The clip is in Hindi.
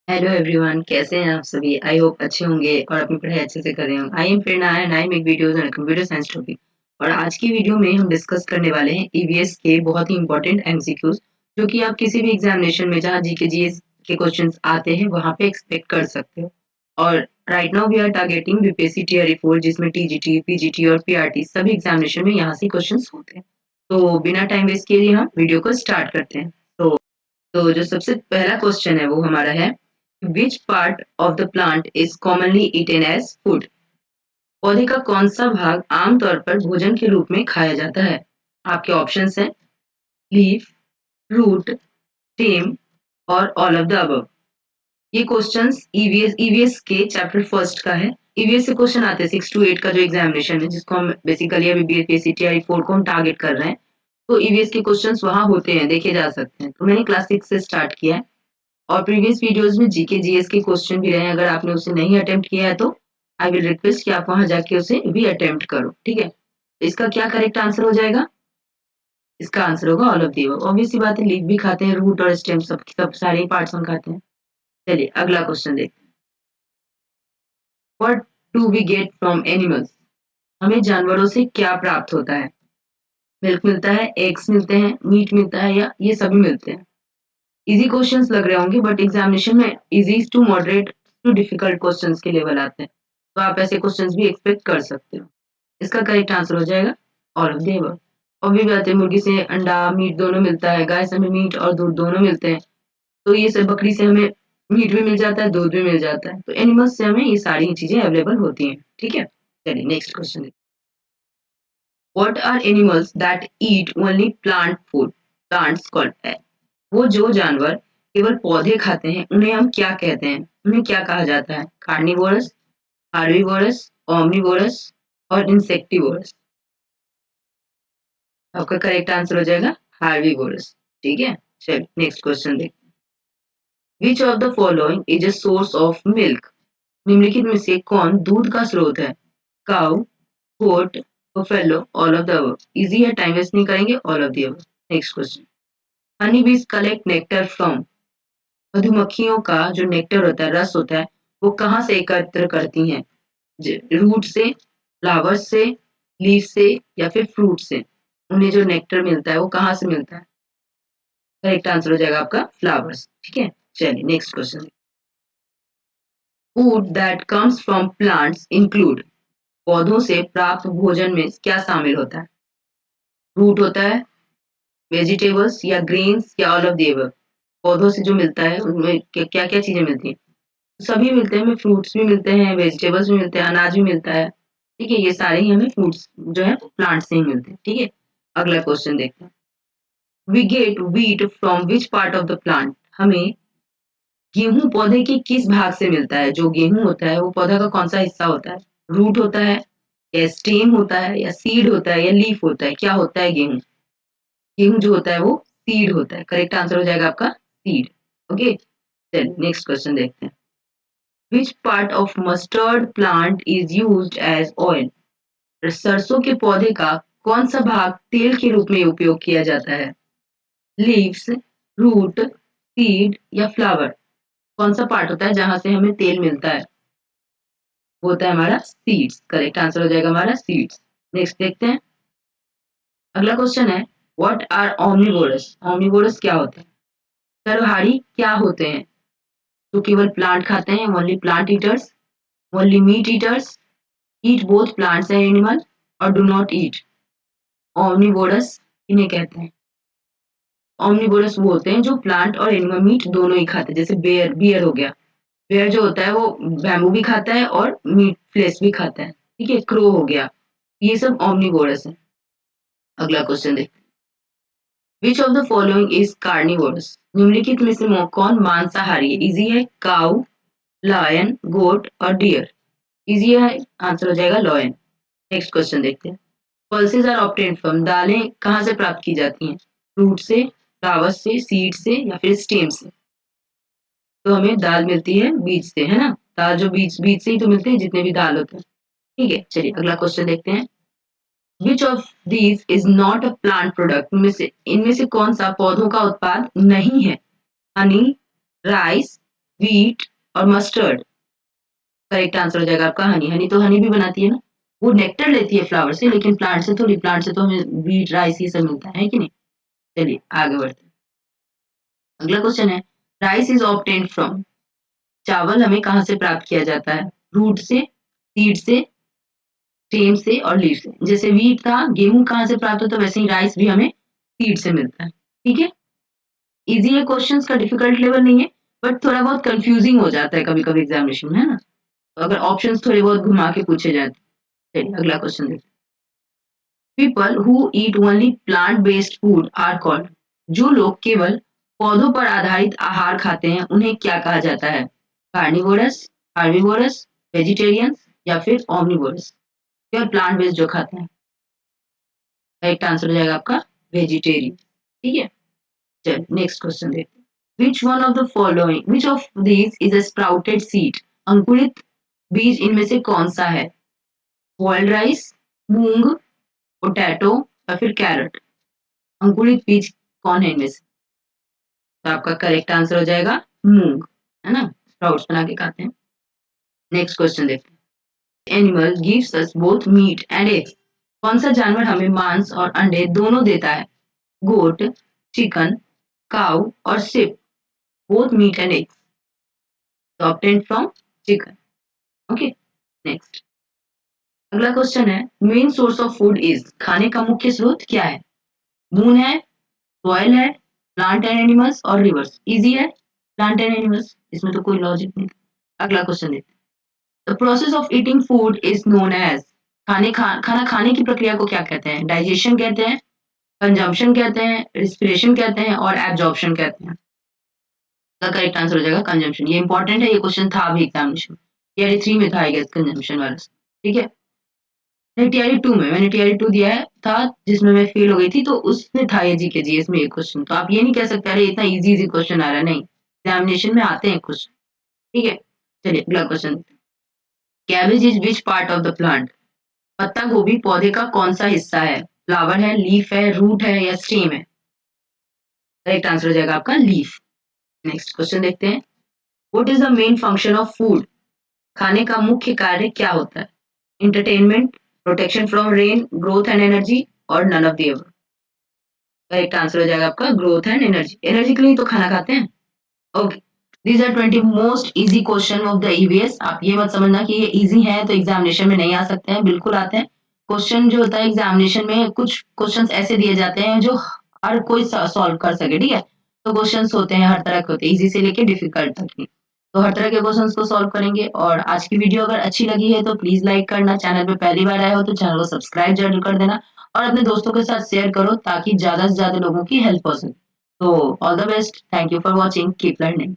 हेलो एवरीवन, कैसे हैं आप सभी। आई होप अच्छे होंगे और अपनी पढ़ाई अच्छे से कर रहे होंगे। I am Prerna and I make videos on computer science topic. और आज की वीडियो में हम डिस्कस करने वाले हैं ईवीएस के बहुत ही इंपॉर्टेंट एमसीक्यूज, जो कि आप किसी भी एग्जामिनेशन में जहां जीके जीएस के क्वेश्चंस आते हैं वहां पे एक्सपेक्ट कर सकते हो। और right now we are targeting BPSC TRE 4, जिसमें टीजीटी, पीजीटी और पीआरटी सभी एग्जामिनेशन में यहाँ से क्वेश्चन होते हैं। तो बिना टाइम वेस्ट किए हम वीडियो को स्टार्ट करते हैं। तो जो सबसे पहला क्वेश्चन है वो हमारा है, which part of the plant is commonly eaten as food. पौधे का कौन सा भाग आमतौर पर भोजन के रूप में खाया जाता है। आपके ऑप्शंस हैं लीफ, रूट, स्टेम और ऑल ऑफ द अबव। ये क्वेश्चंस ईवीएस के चैप्टर फर्स्ट का है। ईवीएस से क्वेश्चन आते हैं 6 to 8 का जो एग्जामिनेशन है, जिसको हम बेसिकली अभी बीपीएससी टीआरई 4 को हम टारगेट कर रहे हैं। तो ईवीएस के क्वेश्चंस वहां होते हैं, देखे जा सकते हैं। तो मैंने क्लास 6 से स्टार्ट किया है और प्रीवियस वीडियोस में जीके जीएस के क्वेश्चन भी रहे हैं। अगर आपने उसे नहीं अटेम्प्ट किया है तो आई विल रिक्वेस्ट कि आप वहां जाके उसे भी अटेम्प्ट करो, ठीक है। इसका क्या करेक्ट आंसर हो जाएगा? इसका आंसर होगा all of the above. Obvious सी बात है, लीफ भी खाते हैं, रूट और स्टेम सब सब सारे पार्ट्स हम खाते हैं। चलिए अगला क्वेश्चन देखते हैं। What do we get from animals. हमें जानवरों से क्या प्राप्त होता है? मिल्क मिलता है, एग्स मिलते हैं, मीट मिलता है, या ये सभी मिलते हैं? इजी क्वेश्चंस लग रहे होंगे, बट एग्जामिनेशन में easy to moderate to difficult questions के लेवल आते हैं। तो आप ऐसे क्वेश्चंस भी एक्सपेक्ट कर सकते हो। इसका करेक्ट आंसर हो जाएगा ऑल ऑफ द अबव। और भी बात है, मुर्गी से अंडा मीट दोनों मिलता है, गाय से हमें मीट और दूध दोनों मिलते हैं। तो ये सब, बकरी से हमें मीट भी मिल जाता है, दूध भी मिल जाता है। तो एनिमल्स से हमें ये सारी चीजें अवेलेबल होती हैं, ठीक है। चलिए next question. What are animals that eat only plant food, plants called? वो जो जानवर केवल पौधे खाते हैं उन्हें हम क्या कहते हैं? उन्हें क्या कहा जाता है? कार्निवोरस, हार्बिवोरस, ओमनिवोरस और इंसेक्टिवोरस। आपका करेक्ट आंसर हो जाएगा हार्बिवोरस, ठीक है। चलिए नेक्स्ट क्वेश्चन देखते हैं। Which of the following is a source of milk. निम्नलिखित में से कौन दूध का स्रोत है? Cow, goat, buffalo, all of the above. Easy है, टाइम वेस्ट नहीं करेंगे, all of the above. Next question. Honey bees collect nectar from. मधुमक्खियों का जो नेक्टर होता है, रस होता है, वो कहाँ से एकत्र करती हैं? रूट से, फ्लावर से, लीफ से, या फिर फ्रूट से? उन्हें जो नेक्टर मिलता है वो कहाँ से मिलता है? करेक्ट आंसर हो जाएगा आपका फ्लावर्स, ठीक है। चलिए next question. Food that comes from plants include. पौधों से प्राप्त भोजन में क्या शामिल होता है? फ्रूट होता है, वेजिटेबल्स या ग्रेन्स, या ऑल ऑफ द अबव। पौधों से जो मिलता है उनमें क्या क्या चीजें मिलती हैं? सभी मिलते हैं, हमें फ्रूट्स भी मिलते हैं, वेजिटेबल्स भी मिलते हैं, अनाज भी मिलता है, ठीक है। ये सारे ही हमें फ्रूट्स जो है प्लांट से ही मिलते हैं, ठीक है। अगला क्वेश्चन देखते हैं। We get wheat from which part of the plant. हमें गेहूं पौधे के किस भाग से मिलता है? जो गेहूं होता है वो पौधा का कौन सा हिस्सा होता है? रूट होता है, या स्टेम होता है, या सीड होता है, या लीफ होता है? क्या होता है गेहूं? गेहूं जो होता है वो सीड होता है। करेक्ट आंसर हो जाएगा आपका सीड, ओके। चलिए नेक्स्ट क्वेश्चन देखते हैं। Which part of mustard plant is used as oil? सरसों के पौधे का कौन सा भाग तेल के रूप में उपयोग किया जाता है? लीव्स, रूट, सीड या फ्लावर? कौन सा पार्ट होता है जहां से हमें तेल मिलता है? वो होता है हमारा सीड्स। करेक्ट आंसर हो जाएगा हमारा सीड्स। नेक्स्ट देखते हैं। अगला क्वेश्चन है, व्हाट आर omnivorous? omnivorous क्या होते हैं? सर्वहारी क्या होते हैं? जो केवल प्लांट खाते हैं, only plant eaters, only meet eaters, eat both plants and animal, और डू नॉट ईट। ओमनिवोरस इन्हें कहते हैं। ओमनिवोरस वो होते हैं जो प्लांट और एनिमल मीट दोनों ही खाते हैं। जैसे बेयर, बियर हो गया। बेयर जो होता है वो बैम्बू भी खाता है और मीट फ्लेश भी खाता है, ठीक है। क्रो हो गया, ये सब ओमनिवोरस है। अगला क्वेश्चन देखते हैं। Which of the following is carnivorous? निम्नलिखित में से कौन मांसाहारी है? इजी है, काउ, लायन, गोट और डियर। इजी है, आंसर हो जाएगा लॉयन। नेक्स्ट क्वेश्चन देखते हैं। Pulses are obtained from. दालें कहाँ से प्राप्त की जाती हैं? फ्रूट से, फ्लावर से, सीड से, या फिर स्टेम से? तो हमें दाल मिलती है बीज से, है ना। दाल जो बीज बीज से ही तो मिलते हैं, जितने भी दाल होते हैं, ठीक है। चलिए अगला क्वेश्चन देखते हैं। Which of these is not a plant product? इनमें से कौन सा पौधों का उत्पाद नहीं है? हनी, राइस, व्हीट और मस्टर्ड। करेक्ट आंसर हो जाएगा आपका हनी। हनी तो हनी भी बनाती है ना, वो नेक्टर लेती है फ्लावर से, लेकिन प्लांट से थोड़ी, प्लांट से तो हमें व्हीट राइस ये सब मिलता है कि नहीं। चलिए आगे बढ़ते हैं। अगला क्वेश्चन है, राइस इज ऑब्टेन्ड फ्रॉम। चावल हमें कहाँ से प्राप्त किया जाता है? रूट से, सीड से, स्टेम से और लीफ से। जैसे व्हीट था, गेहूं कहाँ से प्राप्त होता है, वैसे ही राइस भी हमें सीड से मिलता है। ठीक है, इजी है, क्वेश्चंस का डिफिकल्ट लेवल नहीं है, बट थोड़ा बहुत कंफ्यूजिंग हो जाता है कभी कभी एग्जामिनेशन में, है ना। तो अगर ऑप्शंस थोड़े बहुत घुमा के पूछे जाए तो। चलिए अगला क्वेश्चन देखते हैं। People who eat only plant based food are called. जो लोग केवल पौधों पर आधारित आहार खाते हैं उन्हें क्या कहा जाता है? कार्निवोरस, हार्बिवोरस, वेजिटेरियंस या फिर ओमनिवोरस। केवल प्लांट बेस्ड जो खाते हैं। करेक्ट आंसर हो जाएगा आपका वेजिटेरियन। ठीक है, चल नेक्स्ट क्वेश्चन देखते हैं। Which one of the following, which of these is a sprouted seed. अंकुरित बीज इनमें से कौन सा है? बॉइल्ड राइस, मूंग, पोटैटो या फिर कैरट। अंकुरित बीज कौन है इनमें से? तो आपका करेक्ट आंसर हो जाएगा मूंग, है ना, स्प्राउट्स बना के खाते हैं। नेक्स्ट क्वेश्चन देखते हैं। Animal gives us both meat and eggs. कौन सा जानवर हमें मांस और अंडे दोनों देता है? गोट, चिकन, काउ और sheep, both meat and eggs, so obtained from chicken. Okay, next. अगला क्वेश्चन है, main source of food is. खाने का मुख्य स्रोत क्या है? मून है, सॉइल है, प्लांट एंड एनिमल्स और रिवर्स। इजी है, प्लांट एंड एनिमल्स, इसमें तो कोई लॉजिक नहीं। अगला क्वेश्चन देखते हैं। The process of eating food is known as. खाना खाने की प्रक्रिया को क्या कहते हैं? डाइजेशन कहते हैं, कंजम्पशन कहते हैं, रिस्पिरेशन कहते हैं और एब्जॉर्प्शन कहते हैं। का करेक्ट आंसर हो जाएगा कंजम्पशन। ये इंपॉर्टेंट है, ये क्वेश्चन था भी एग्जामिनेशन टीआरई 3 में था आई गेस, कंजम्पशन वाला। ठीक है, नहीं टीआरई 2 में, मैंने टीआरई 2 दिया है था जिसमें मैं फेल हो गई थी, तो उसमें था ये जीके जीएस में ये क्वेश्चन। तो आप ये नहीं कह सकते अरे इतना इजी इजी क्वेश्चन आ रहा है, नहीं, एग्जामिनेशन में आते हैं क्वेश्चन। ठीक है, चलिए अगला question. Cabbage is which part of the plant. पत्ता गोभी पौधे का कौन सा हिस्सा है? फ्लावर है, लीफ है, रूट है या स्टेम है। करेक्ट आंसर हो जाएगा आपका लीफ। नेक्स्ट क्वेश्चन देखते हैं। What is the main function of food. खाने का मुख्य कार्य क्या होता है? Entertainment, protection from rain, growth and energy और none of the above. Correct answer हो जाएगा आपका ग्रोथ एंड एनर्जी। एनर्जी के लिए तो खाना खाते हैं। Okay, these are 20 most easy question of the EVS. आप ये मत समझना कि ये इजी है तो एग्जामिनेशन में नहीं आ सकते हैं, बिल्कुल आते हैं। क्वेश्चन जो होता है एग्जामिनेशन में, कुछ क्वेश्चंस ऐसे दिए जाते हैं जो हर कोई सॉल्व कर सके। ठीक है, तो क्वेश्चंस होते हैं हर तरह के, होते हैं इजी से लेके डिफिकल्ट तक की। तो हर तरह के क्वेश्चंस को सॉल्व करेंगे। और आज की वीडियो अगर अच्छी लगी है तो प्लीज लाइक करना, चैनल पे पहली बार आए हो तो चैनल को सब्सक्राइब जरूर कर देना और अपने दोस्तों के साथ शेयर करो ताकि ज्यादा से ज्यादा लोगों की हेल्प हो सके। तो all the best, thank you for watching, keep learning.